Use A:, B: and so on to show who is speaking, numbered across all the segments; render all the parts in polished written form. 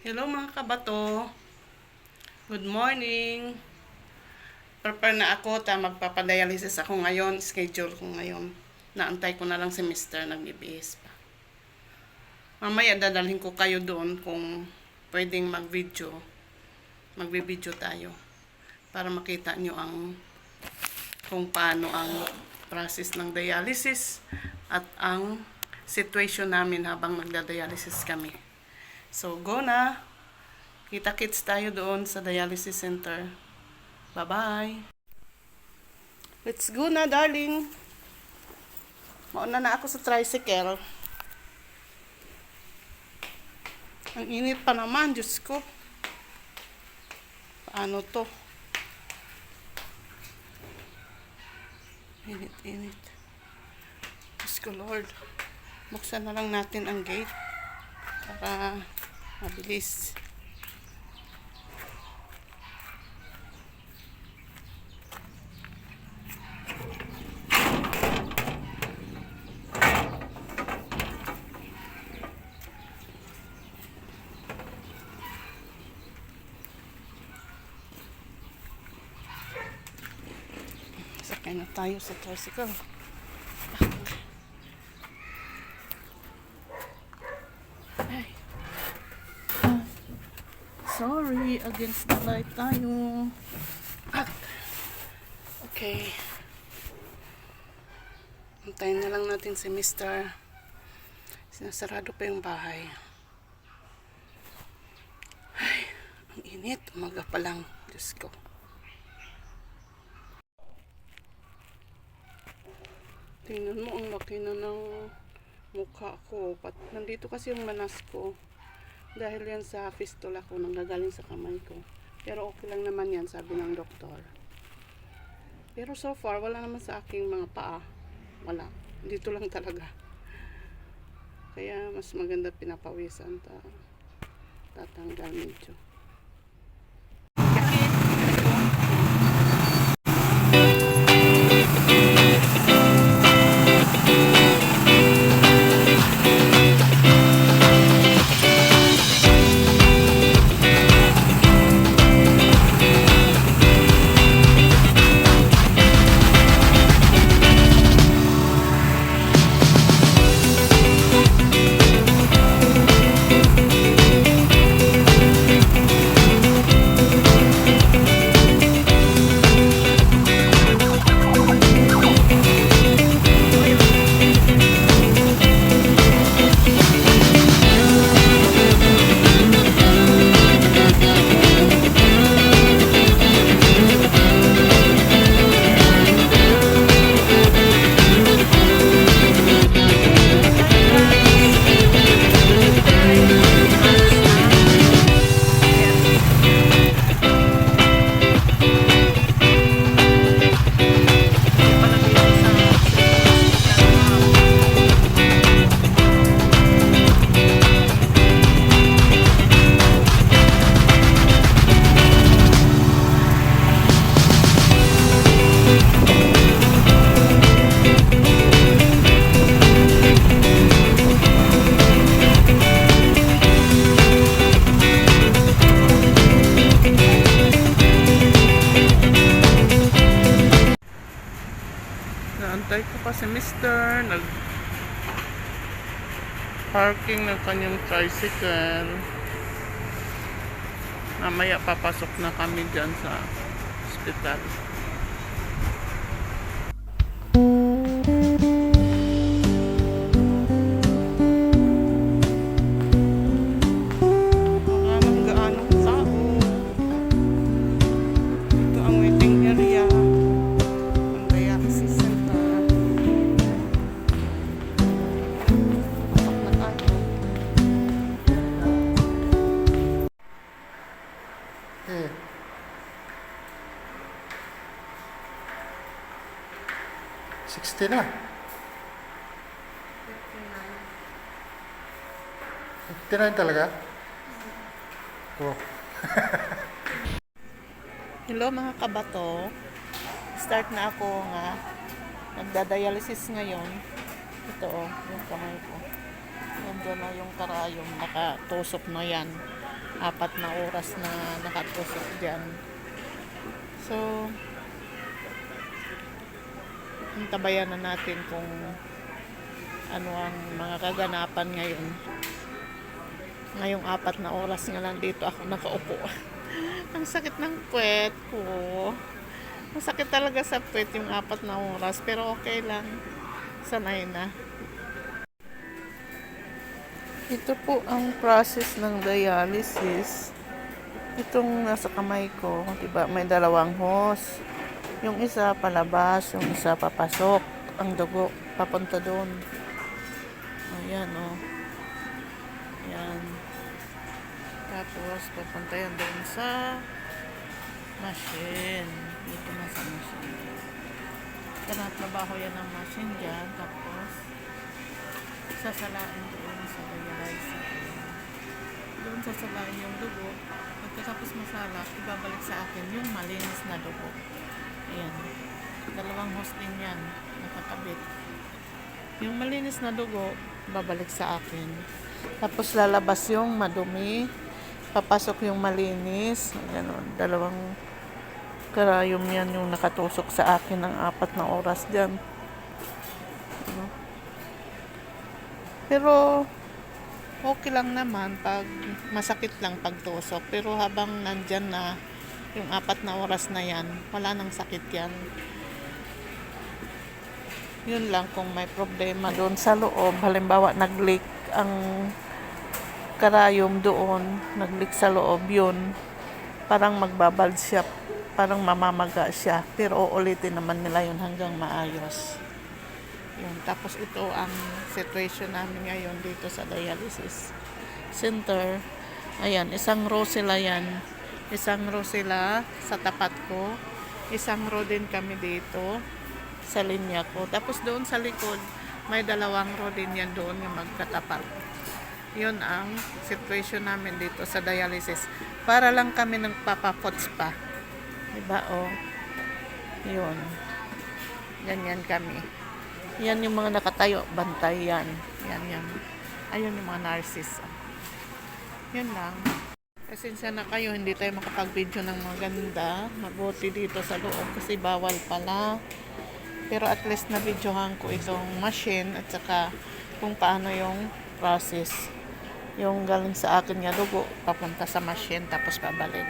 A: Hello mga kabato. Good morning. Prepare na ako. Magpapadialysis ako ngayon. Schedule ko ngayon. Naantay ko na lang si Mr. Nagbibihis pa. Mamaya dadalhin ko kayo doon kung pwedeng mag-video. Magbi-video tayo. Para makita nyo kung paano ang process ng dialysis at ang situation namin habang nagda-dialysis kami. So, go na. Kita-kits tayo doon sa dialysis center. Bye-bye. Let's go na, darling. Mauna na ako sa tricycle. Ang init pa naman, Diyos ko. Paano to? Init. Diyos ko, Lord. Buksan na lang natin ang gate para mabilis. Sakay na tayo sa tricycle. Ay. Sorry, against the light tayo. Okay. Antayin na lang natin si Mr. Sinasarado pa yung bahay. Ay, ang init. Umaga pa lang. Diyos ko. Tingnan mo, ang laki na ng mukha ko. Nandito kasi yung manas ko. Dahil yan sa fistula ko, nanggagaling sa kamay ko. Pero okay lang naman yan, sabi ng doktor. Pero so far, wala naman sa aking mga paa. Wala. Dito lang talaga. Kaya mas maganda pinapawisan. Tatanggal medyo. Naantay ko pa si Mr. Nag-parking ng kanyang tricycle. Mamaya papasok na kami dyan sa hospital. Wala nang gaanong tao. Ito ang waiting area. Dialysis center. Pasok na tayo.
B: Eh. 60 na. 59 talaga? Oh.
A: Hello mga kabato. Start na ako nga. Nagda-dialysis ngayon. Ito yung kamay ko. Nandiyan na yung karayong. Nakatusok na yan.
C: 4 na oras na nakatusok dyan. So, hintabayan na natin kung ano ang mga kaganapan ngayon. Ngayong 4 na oras nga lang dito ako nakaupo. Ang sakit ng puwet ko. Ang sakit talaga sa puwet yung 4 na oras. Pero okay lang. Sanay na. Ito po ang process ng dialysis. Itong nasa kamay ko, diba, may dalawang hose. Yung isa palabas, yung isa papasok. Ang dugo, papunta doon. Ayan, oh. Ayan. Tapos, papunta yan doon sa machine. Dito na sa machine. Tinatrabaho yan ng machine dyan. Tapos, sasalain doon sa dialysis. Doon sasalain yung dugo. Pagkatapos masala, ibabalik sa akin yung malinis na dugo. Ayan. Dalawang hose din yan. Nakakabit. Yung malinis na dugo, babalik sa akin. Tapos lalabas yung madumi. Papasok yung malinis. Ganun. Dalawang karayom yan yung nakatusok sa akin ng 4 na oras dyan. Ano? Pero okay lang naman pag masakit lang pagtusok. Pero habang nandyan na yung 4 na oras na yan, wala nang sakit yan. Yun lang kung may problema doon sa loob. Halimbawa nag-leak ang karayom doon, nag-leak sa loob, yun parang magbabal siya, parang mamamaga siya. Pero uulitin naman nila yun hanggang maayos. Yun. Tapos ito ang situation namin ngayon dito sa dialysis center. Ayan, isang row sila yan. Isang row sila sa tapat ko. Isang row din kami dito sa linya ko. Tapos doon sa likod, may dalawang row din yan doon yung magkatapat. Yun ang situation namin dito sa dialysis. Para lang kami nagpapapots pa. Diba, oh? Yun. Ganyan kami. Yan yung mga nakatayo, bantay yan. Yan. Ayun yung mga nurses. Yun lang. Pasensya na kayo, hindi tayo makapag-video ng maganda. Mabuti dito sa loob kasi bawal pala. Pero at least na-videohan ko itong machine at saka kung paano yung process. Yung galing sa akin nga dugo, papunta sa machine tapos pabalik.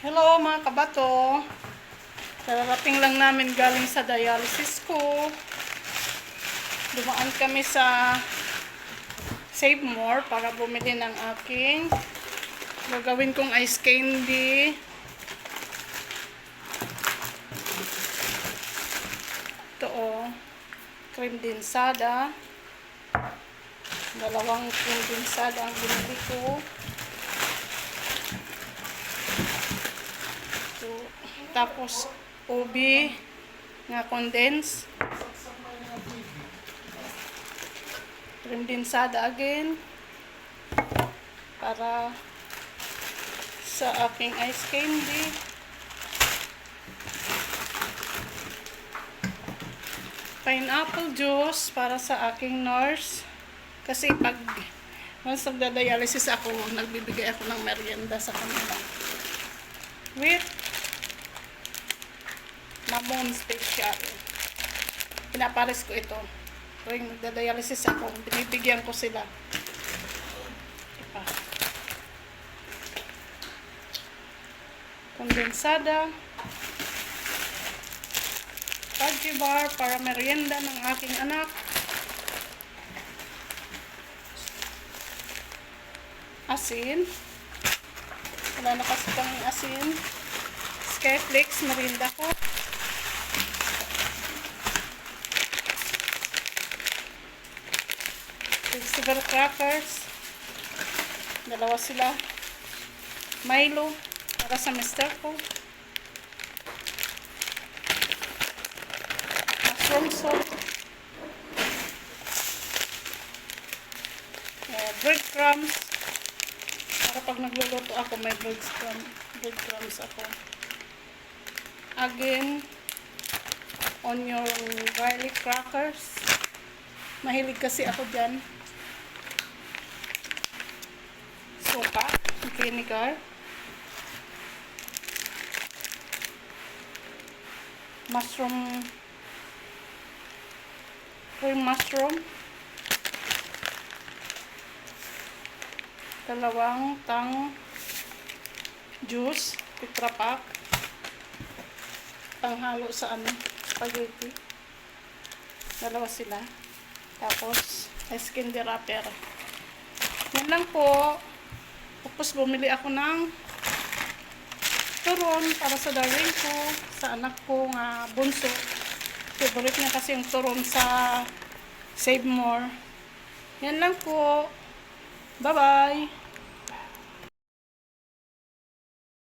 A: Hello mga kabato. Kararating lang namin galing sa dialysis ko. Dumaan kami sa Save More para bumili ng aking gagawin kong ice candy. Ito oh, cream densada. Dalawang cream densada ang binili ko. Ito. Tapos ubi nga condense. Cream densada again. Para sa aking ice candy. Pineapple juice para sa aking nurse. Kasi pag once nagda-dialysis ako, nagbibigay ako ng merienda sa kanila. With lemon special. Pinapares ko ito. Tuwing nagda-dialysis ako, binibigyan ko sila. Diba? Kondensada. Fudgy bar para merienda ng aking anak. Asin. Wala na kasi pang asin. Skyflakes, merinda ko. Sugar crackers. Dalawa sila. Milo para sa mister ko. Mushroom salt. Breadcrumbs. Para pag nagluluto ako, may breadcrumbs ako. Again, onion garlic crackers. Mahilig kasi ako dyan. suka, vinegar, mushroom, cream mushroom, 2 tang juice, Tetra Pak, panghalo sa spaghetti. 2 sila. Tapos, ice candy wrapper. Yan lang po. Tapos, bumili ako ng turon para sa darling ko, sa anak ko nga bunso. Favorite niya kasi yung turon sa Save More. Yan lang po. Bye-bye!